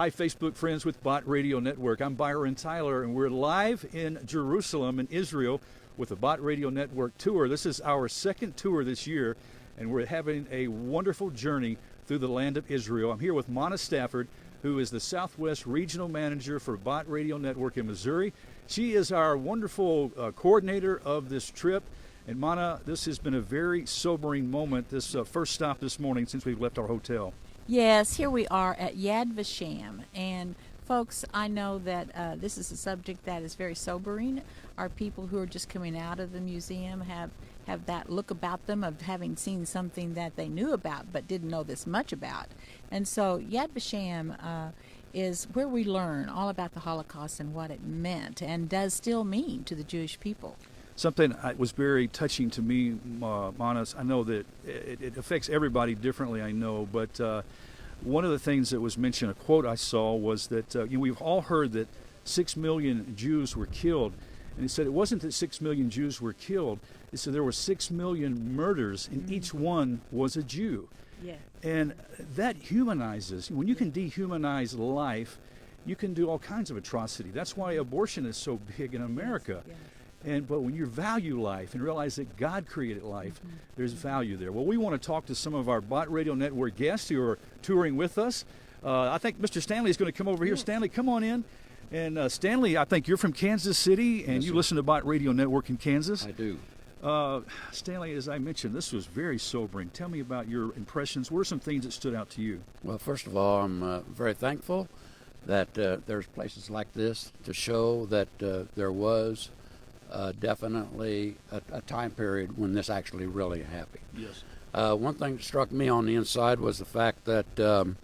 Hi, Facebook friends with Bot Radio Network. I'm Byron Tyler, and we're live in Jerusalem in Israel with the Bot Radio Network tour. This is our second tour this year, and we're having a wonderful journey through the land of Israel. I'm here with Mana Stafford, who is the Southwest Regional Manager for Bot Radio Network in Missouri. She is our wonderful coordinator of this trip. And Mana, this has been a very sobering moment, this first stop this morning since we've left our hotel. Yes, here we are at Yad Vashem, and folks, I know that this is a subject that is very sobering. Our people who are just coming out of the museum have that look about them of having seen something that they knew about but didn't know this much about. And so Yad Vashem is where we learn all about the Holocaust and what it meant and does still mean to the Jewish people. Something that was very touching to me, Manas, I know that it affects everybody differently, I know, but one of the things that was mentioned, a quote I saw, was that we've all heard that 6 million Jews were killed. And he said it wasn't that 6 million Jews were killed. He said there were 6 million murders, and each one was a Jew. Yeah. And that humanizes. When you can dehumanize life, you can do all kinds of atrocity. That's why abortion is so big in America. Yes. But when you value life and realize that God created life, there's value there. Well, we want to talk to some of our Bot Radio Network guests who are touring with us. I think Mr. Stanley is going to come over here. Stanley, come on in. And Stanley, I think you're from Kansas City, and you listen to Bot Radio Network in Kansas. I do. Stanley, as I mentioned, this was very sobering. Tell me about your impressions. What are some things that stood out to you? Well, first of all, I'm very thankful that there's places like this to show that there was definitely a time period when this actually really happened. Yes. One thing that struck me on the inside was the fact that the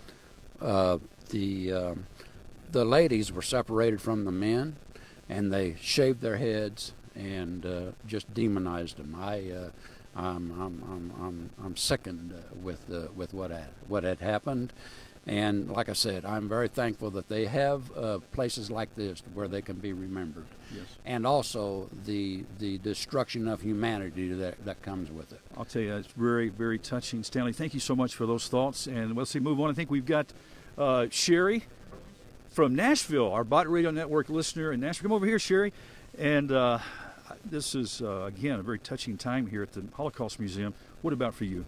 ladies were separated from the men, and they shaved their heads and just demonized them. I'm sickened with what had happened. And like I said, I'm very thankful that they have places like this where they can be remembered. Yes. And also the destruction of humanity that comes with it. I'll tell you, it's very, very touching. Stanley, thank you so much for those thoughts. And let's see, move on. I think we've got Sherry from Nashville, our Bot Radio Network listener in Nashville. Come over here, Sherry. And this is, again, a very touching time here at the Holocaust Museum. What about for you?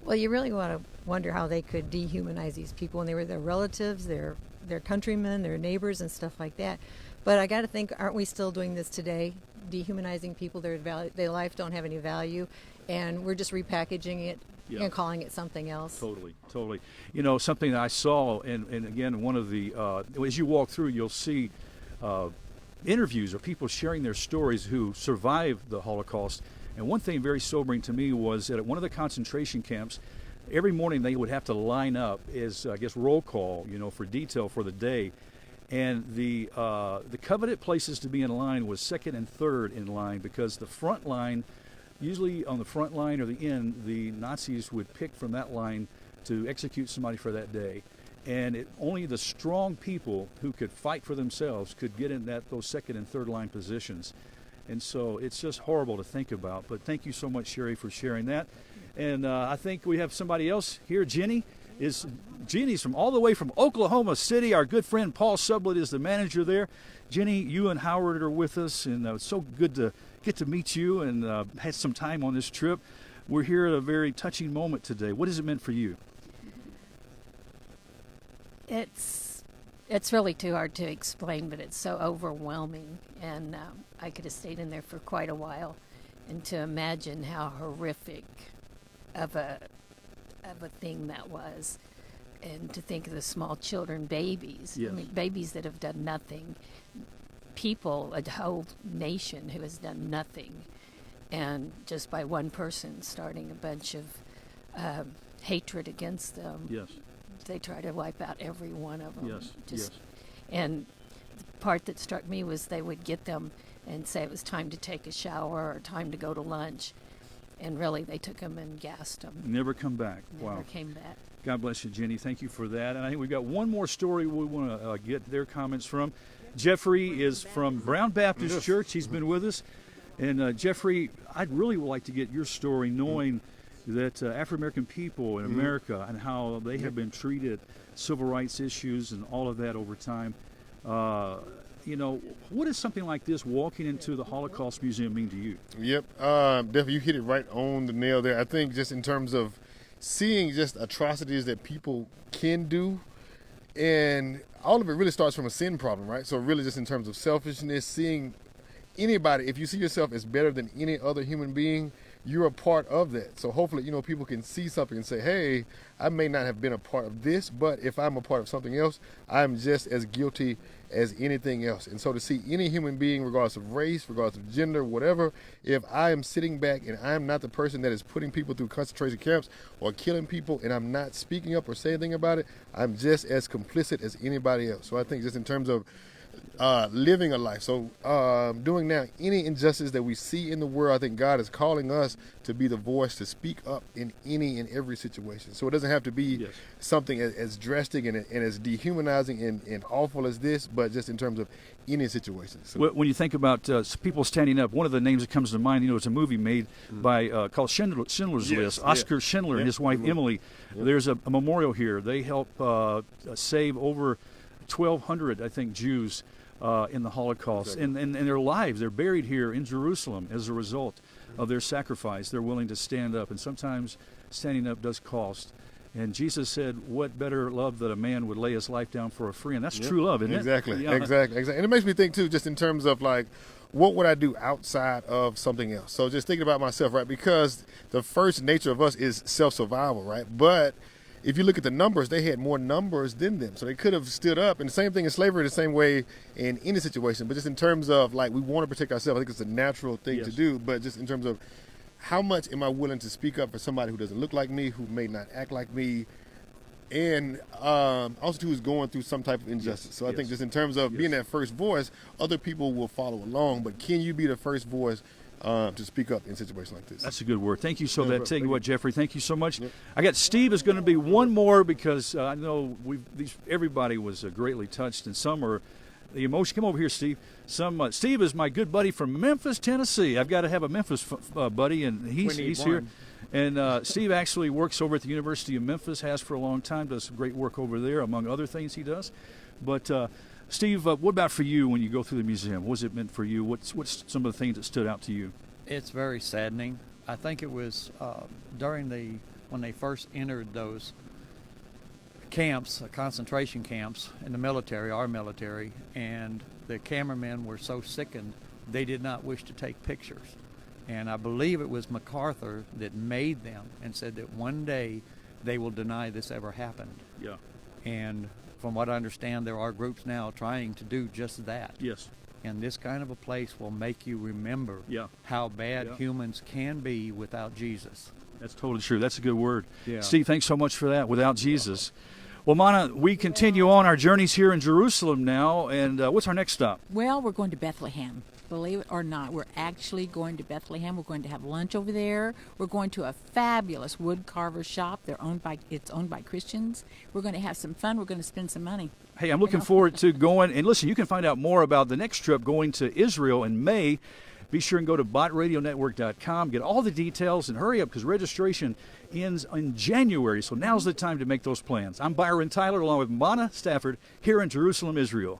Well, you really want to wonder how they could dehumanize these people when they were their relatives, their countrymen, their neighbors, and stuff like that. But I got to think, aren't we still doing this today? Dehumanizing people, their life don't have any value, and we're just repackaging it and calling it something else. Totally. You know, something that I saw, and again, one of the, as you walk through, you'll see interviews of people sharing their stories who survived the Holocaust. And one thing very sobering to me was that at one of the concentration camps, every morning they would have to line up as, I guess, roll call, for detail for the day. And the coveted places to be in line was second and third in line, because the front line, usually on the front line or the end, the Nazis would pick from that line to execute somebody for that day. And only the strong people who could fight for themselves could get in those second and third line positions. And so it's just horrible to think about. But thank you so much, Sherry, for sharing that. And I think we have somebody else here. Jenny's from all the way from Oklahoma City. Our good friend Paul Sublett is the manager there. Jenny, you and Howard are with us, and it's so good to get to meet you and had some time on this trip. We're here at a very touching moment today. What has it meant for you? It's really too hard to explain, but it's so overwhelming, and I could have stayed in there for quite a while, and to imagine how horrific of a thing that was, and to think of the small children, babies. Yes. I mean, babies that have done nothing, people, a whole nation who has done nothing, and just by one person starting a bunch of hatred against them. Yes. They try to wipe out every one of them. Yes. And the part that struck me was they would get them and say it was time to take a shower or time to go to lunch. And really, they took them and gassed them. Never come back. Never came back. God bless you, Jenny. Thank you for that. And I think we've got one more story we want to get their comments from. Jeffrey is from Brown Baptist Church. He's been with us. And Jeffrey, I'd really like to get your story, knowing that African American people in America and how they have been treated, civil rights issues and all of that over time. You know, what does something like this, walking into the Holocaust Museum, mean to you? Yep, definitely, you hit it right on the nail there. I think just in terms of seeing just atrocities that people can do, and all of it really starts from a sin problem, right? So really just in terms of selfishness, seeing anybody, if you see yourself as better than any other human being, you're a part of that. So hopefully, you know, people can see something and say, hey, I may not have been a part of this, but if I'm a part of something else, I'm just as guilty as anything else. And so to see any human being, regardless of race, regardless of gender, whatever, if I am sitting back and I'm not the person that is putting people through concentration camps or killing people, and I'm not speaking up or saying anything about it, I'm just as complicit as anybody else. So I think just in terms of living a life. So doing now any injustice that we see in the world, I think God is calling us to be the voice to speak up in any and every situation. So it doesn't have to be something as drastic and as dehumanizing and awful as this, but just in terms of any situation. So, when you think about people standing up, one of the names that comes to mind, you know, it's a movie made by called Schindler's List. Oscar Schindler and his wife Emily. There's a memorial here. They help save over 1,200, I think, Jews in the Holocaust, and their lives, they're buried here in Jerusalem as a result of their sacrifice. They're willing to stand up, and sometimes standing up does cost. And Jesus said, what better love that a man would lay his life down for a friend? That's true love, isn't it? Exactly. And it makes me think, too, just in terms of, like, what would I do outside of something else? So just thinking about myself, right, because the first nature of us is self-survival, right? But if you look at the numbers, they had more numbers than them. So they could have stood up. And the same thing in slavery, the same way in any situation. But just in terms of, like, we want to protect ourselves, I think it's a natural thing to do. But just in terms of how much am I willing to speak up for somebody who doesn't look like me, who may not act like me, and also who's going through some type of injustice. So I think just in terms of being that first voice, other people will follow along. But can you be the first voice to speak up in situations like this? That's a good word. Thank you tell you what, Jeffrey. Thank you so much. I got Steve is going to be one more because I know everybody was greatly touched, and some are the emotion. Come over here, Steve. Steve is my good buddy from Memphis, Tennessee. I've got to have a Memphis buddy, and he's here. And Steve actually works over at the University of Memphis, has for a long time, does some great work over there, among other things he does. But Steve, what about for you when you go through the museum? What has it meant for you? What's some of the things that stood out to you? It's very saddening. I think it was when they first entered those camps, concentration camps in the military, our military, and the cameramen were so sickened they did not wish to take pictures. And I believe it was MacArthur that made them and said that one day they will deny this ever happened. Yeah. And from what I understand, there are groups now trying to do just that. Yes. And this kind of a place will make you remember how bad humans can be without Jesus. That's totally true. That's a good word. Yeah. Steve, thanks so much for that. Without Jesus. Well, Mana, we continue on our journeys here in Jerusalem now, and what's our next stop? Well, we're going to Bethlehem. Believe it or not, we're actually going to Bethlehem. We're going to have lunch over there. We're going to a fabulous wood carver shop. It's owned by Christians. We're going to have some fun. We're going to spend some money. Hey, I'm looking forward to going. And listen, you can find out more about the next trip going to Israel in May. Be sure and go to botradionetwork.com. Get all the details and hurry up because registration ends in January. So now's the time to make those plans. I'm Byron Tyler along with Mana Stafford here in Jerusalem, Israel.